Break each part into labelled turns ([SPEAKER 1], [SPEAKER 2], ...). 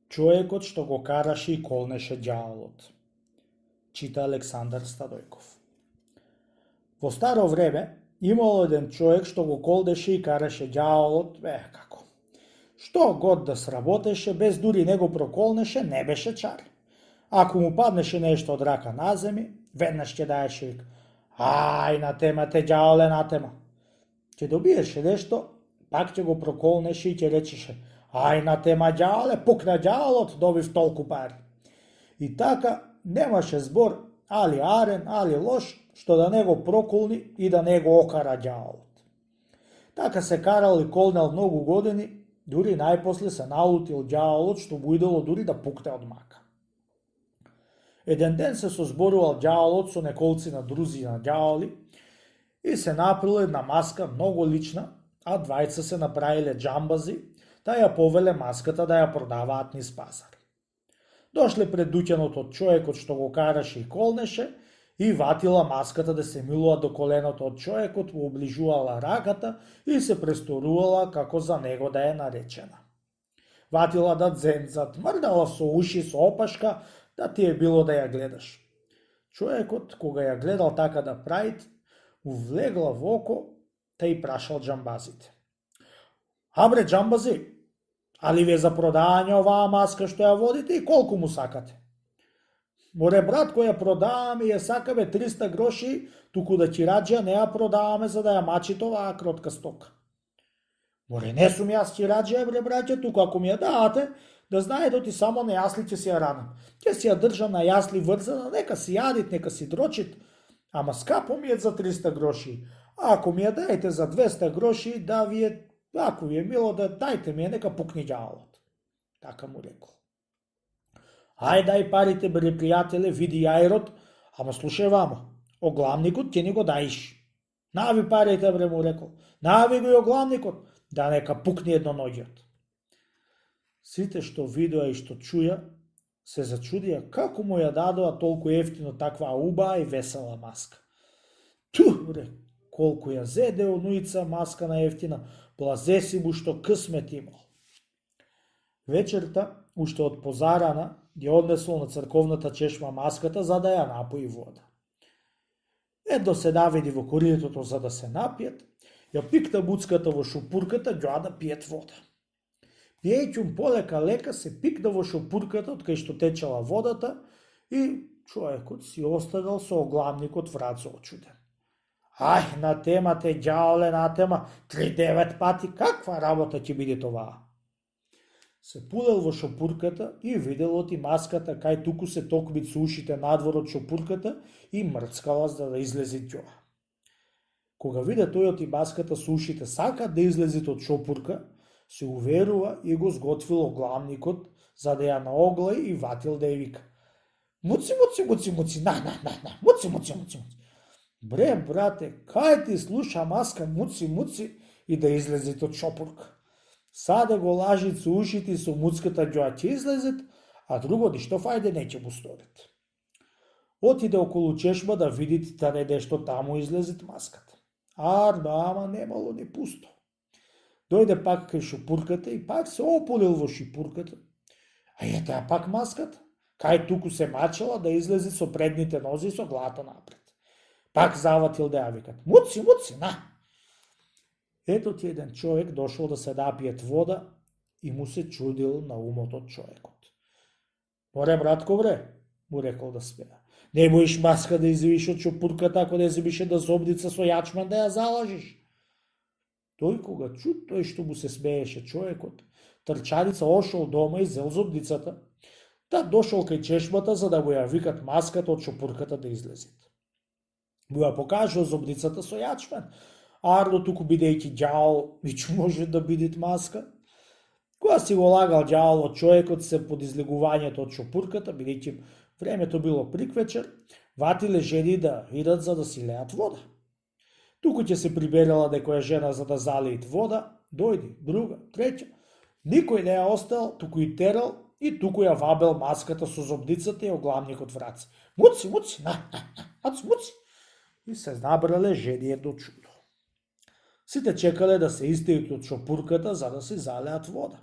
[SPEAKER 1] Човекот што го караше и колнеше ѓаволот. Чита Александар Стадојков. Во старо време имало еден човек што го колдеше и караше ѓаволот, како. Што год да сработеше, без дури не го проколнеше, не беше чар. Ако му паднеше нешто од рака на земи, веднаш ќе даеше вик: ај, на тема те ѓаволе, на тема. Ќе добиеше нешто, пак ќе го проколнеше и ќе речеше: ај, на тема ѓаволе, пукна ѓаволот, добив толку пари. И така немаше збор, али арен, али лош, што да не го проколни и да не го окара ѓаволот. Така се карал и колнел многу години, дури најпосле се налутил ѓаволот што му идело дури да пукне од мака. Еден ден се созборувал ѓаволот со неколци на друзи на ѓаволи и се направила една маска многу лична, а двајца се направиле џамбази, да ја повеле маската да ја продаваат низ пазар. Дошле пред дуќанот од човекот што го караше и колнеше и ватила маската да се милува до коленото од човекот, му оближувала раката и се престорувала како за него да е наречена. Ватила да дзенцат, мрдала со уши, со опашка, да ти е било да ја гледаш. Човекот, кога ја гледал така да правит, му влегла во око, та и прашал џамбазите: абре џамбази, али ви е за продавање оваа маска што ја водите и колку му сакате? Море брат, кој ја продаваме и ја сакаме 300 гроши, туку да ти раđија не ја продаваме за да ја мачите оваа кротка стока. Море, не сум јас ти раđија, бре браќе, туку ако ми ја давате, да знаете ти само на јасли ќе си ја ранам. Ќе си ја држам на јасли врзана, нека си јадит, нека си дрочит, ама скапо ми е за 300 гроши. А ако ми ја дајте за 200 гроши, да ви е, ако ви е мило, да дајте ми ја, нека пукни ѓаволот. Така му рекол. Ај дај парите, бре пријателе, види јајрот, ама слушај вамо, оглавникот ќе ни го даиш. Нави парите, бре, му рекол, нави го и оглавникот, да нека пукни едноноѓиот. Сите што видоа и што чуја, се зачудија како му ја дадоа толку ефтино таква убава и весела маска. Ту, бре, колку ја зеде онуица маска на ефтина, блазе си му што късмет имал. Вечерта, уште од позарана, ја однесло на црковната чешма маската за да ја напои вода. Едно се наведи во коридорот за да се напијат, ја пикна буцката во шупурката, ѓоа да пиет вода. Пиејќум полека лека се пикна во шупурката од кај што течела водата и човекот си останал со оглавникот врат со очуден. Ај, на тема те ѓаволе, на тема, 3-9 пати, каква работа ќе биде това? Се пулел во шопурката и видел оти маската кај туку се токмит со ушите надвор од шопурката и мрцкала за да излези ѓоа. Кога виде тој оти маската со ушите сака да излези од шопурка, се уверува и го сготвил оглавникот за да ја наогла и ватил да ја вика: муци, муци, муци, муци, на, муци, муци, муци, муци. Бре, брате, кај ти слуша маска муци, муци и да излезет од шопурка? Саде го лажит со ушите и со муцката ѓоа ќе излезет, а друго ништо фајде не ќе му сторит. Отиде околу чешма да види да не нешто таму излезет маската. Ама немало ни пусто. Дојде пак кај шупурката и пак се опулил во шипурката. А ете пак маската, кај туку се мачала да излезе со предните нози и со главата напред. Пак заватил да ја викат: муци, муци, на! Ето ти еден човек дошол да се напиет вода и му се чудил на умот од човекот. Море, братко, бре, му рекол да смеа. Не боиш маска да извиш од шупурката ако не земише да зобница со јачман да ја залажиш. Тој кога чу тој што му се смееше човекот, трчаница ошол дома и зел зобницата, да дошол кај чешмата за да му ја викат маската од шупурката да излезет. Му ја покажал зобницата со јачман, Ардо туку бидејќи ѓавол, вич може да бидит маска. Кога си го лагал ѓаволот, човекот се под излегувањето од шопурката, бидејќи времето било приквечер, ватиле жени да идат за да си леат вода. Туку ќе се приберала некоја жена за да залеит вода, дојди, друга, треќа. Никој не ја остал, туку и терал и туку ја вабел маската со зобницата и оглавникот враце. Муци, муци, муци. И се набрале жени едно чудо. Сите чекале да се истејат од шопурката за да си залеат вода.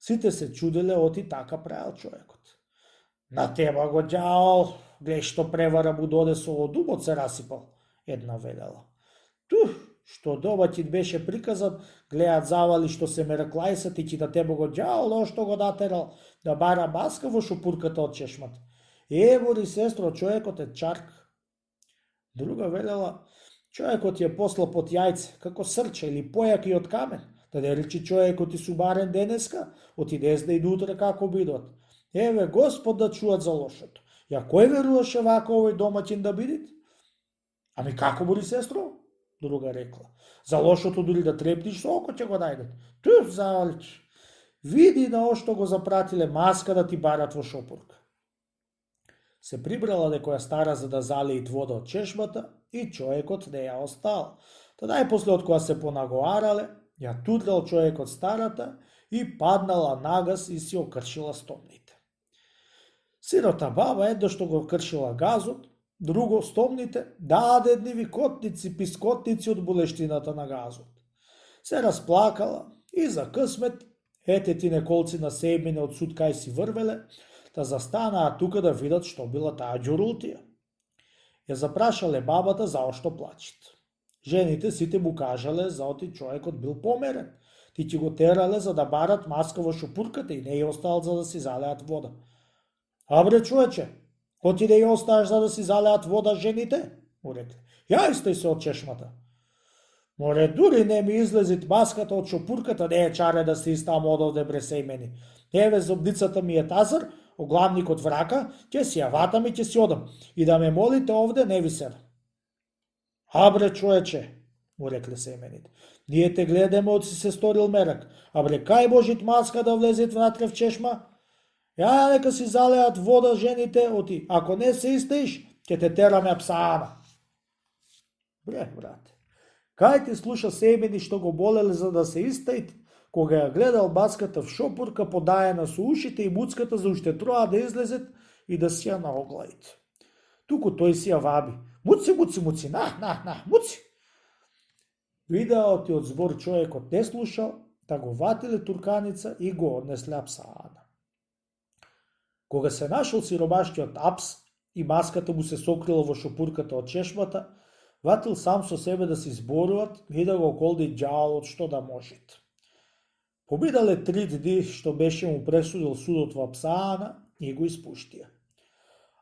[SPEAKER 1] Сите се чуделе оти така правил човекот. На теба го ѓавол, глеј што превара му доде со одумот се расипал, една велела. Тух, што добатит беше приказан, гледаат завали што се мераклајсат и да тебе го ѓавол, што го натерал да бара маска во шопурката од чешмата. Евори, сестро, човекот е чарк. Друга велела, човекот ја послал под јајце, како срче или појак и од камен, да не речи човекот и субарен денеска, оти дезда и до утре како бидат. Еве, Господ да чуат за лошото. Ја кој веруваше вака овој домаќин да бидит? Ами како бори, сестро? Друга рекла. За лошото дури да трепниш со око ќе го најдат. Туф, завалич. Види на ошто го запратиле маска да ти барат во шопурка. Се прибрала некоја стара за да залеит вода од чешмата и човекот не ја остал. Та најпосле од која се понагоарале, ја тудрал човекот старата и паднала нагаз и си окршила стомните. Сирота баба едно што го кршила газот, друго стомните, даде едниви котници, пискотници од болештината на газот. Се расплакала и за късмет, ете ти неколци на семене од суд кај си врвеле, да застанаа тука да видат што била таа ѓурултија. Ја запрашале бабата заошто плачит. Жените сите му кажале за оти човекот бил померен. Ти ќе го терале за да барат маска во шопурката и не ја оставал за да си залеат вода. Абре, човече, оти да ја оставаш за да си залеат вода жените? Му рекле. Ја истај се од чешмата. Море, дури не ми излезит маската од шопурката, не е чаре да се истам одовде бре семени. Еве зобдицата ми е тазар, оглавникот врака, ќе си ја ватам и ќе си одам. И да ме молите овде не ви се. Абре, човече, му рекле семените. Ние те гледаме од си се сторил мерак. Абре, кај можит маска да влезет внатре в чешма? Ја нека си залеат вода жените, оти, ако не се истаиш, ќе те тераме псана. Бре, брате, кај ти слуша семени што го болеле за да се истаит, кога ја гледал маската в шопурка подаена со ушите и муцката за уште троа да излезет и да си ја наоглаит. Туку тој си ја ваби. Муци, муци, муци, на, муци. Видеот и од збор човекот не слушал, да го ватиле турканица и го однесле апсаана. Кога се нашол сиромашкиот апс и маската му се сокрила во шопурката од чешмата, ватил сам со себе да се зборуват и да го колди ѓаволот што да можит. Побидале 3 дни што беше му пресудил судот во апсаана и го испуштија.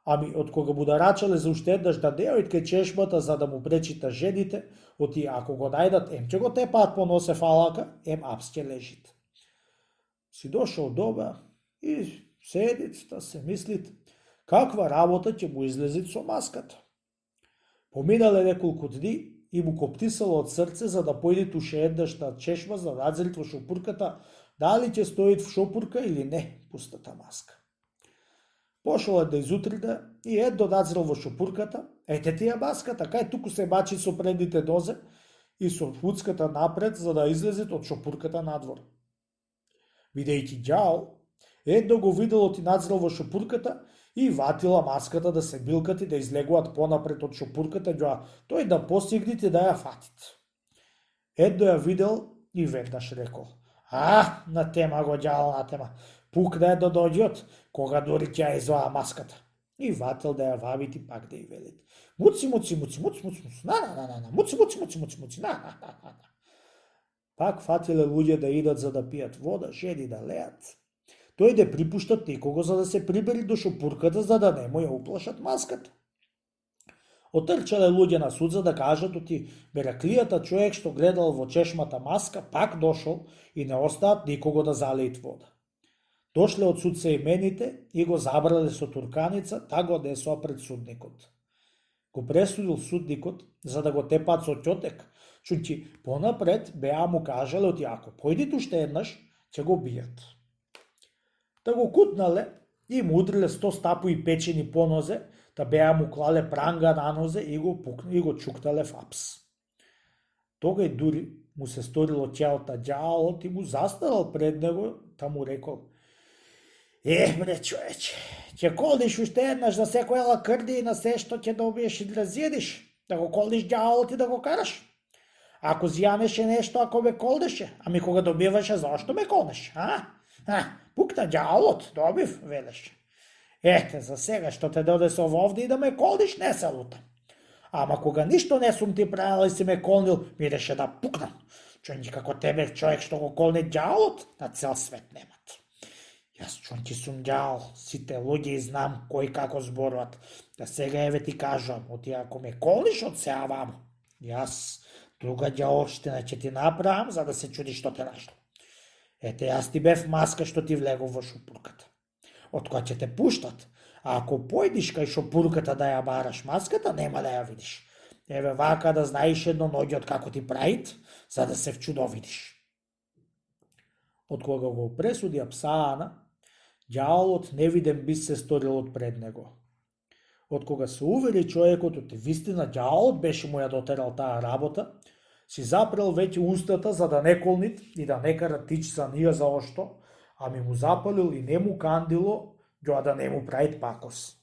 [SPEAKER 1] Ами, од кога му да рачале за уште еднаш да не оид кај чешмата за да му пречита жените, оти ако го најдат, ем ќе го тепаат по носе фалака, ем апс ќе лежит. Си дошол дома и седит да се мислит каква работа ќе му излезит со маската. Поминале неколку дни и му коптисало од срце за да појде уште еднаш на чешма за да надзрит во шопурката дали ќе стоит в шопурка или не пустата маска. Пошол да изутрида и едно надзрал во шопурката, ете тија маската, кај туку се бачи со предните дозе и со фуцката напред за да излезет од шопурката надвор. Видејќи ѓавол, едно го видело и надзрал во шопурката и ватила маската да се билкат и да излегуваат понапред од шопурката, ѓоа тој да постигнит и да ја фатит. Едно ја видел и веднаш рекол: на тема го ѓавол на тема. Пукна едно доđот, кога дури ќе ја изваа маската. И вател да ја вабити пак да ја велит. Муци, муци, муци, муци, муци, муци, на, муци, муци, муци, муци, муци, на. Пак фатиле луѓе да идат за да пијат вода, жени да леат. Тој да припуштат некого за да се прибери до шопурката за да не му ја уплашат маската. Отрчале луѓе на суд за да кажат оти мераклијата човек што гледал во чешмата маска пак дошол и не остаат никого да залеит вода. Дошле од суд се имените и го забрале со турканица, та го однесоа пред судникот. Го пресудил судникот за да го тепаат со ќотек, чуќи понапред беа му кажале оти ако појдите уште еднаш, ќе го бијат. Та го кутнале и му удриле 100 стапои печени по нозе, та беа му клале пранга на нозе и го чуктале в апс. Тогај дури му се сторило ќеото ѓаволот и му застанал пред него, та му рекол: бре, човече, ќе колдиш уште еднаш за секоја лакрди и на се што ќе добиеш и да зједиш, да го колдиш ѓаволот и да го караш. Ако зјанеше нешто, ако ме колдеше, ами кога добиваше, зашто ме колдеш, Пукна ѓаволот, добив, велеше. Ете, за сега што те додесов овде и да ме колдиш, не се лутам. Ама кога ништо не сум ти правил и си ме колнил, ми реше да пукнам. Чонки како тебе, човек што го колне ѓаволот, на цел свет немат. Јас чонки сум ѓавол, сите луѓе и знам кој како зборуват. Да сега еве ти кажувам, оти ако ме колниш од сега вамо, јас друга ѓаволштина ќе ти направам за да се чудиш што те нашло. Ете, јас ти бев маска што ти влегов во шупурката. Од која ќе те пуштат, а ако појдиш кај шопурката да ја бараш маската, нема да ја видиш. Еве вака да знаеш едно ноѓот како ти правит, за да се вчудовидиш. Од кога го пресудија псаана, ѓаволот невиден би се сторил од пред него. Од кога се увери човекот од вистина ѓаволот беше му ја дотерал таа работа, си запрел веќе устата за да не колнит и да не кара тичца нија за ошто, ами му запалил и не му кандило, ѓоа да не му правит пакос.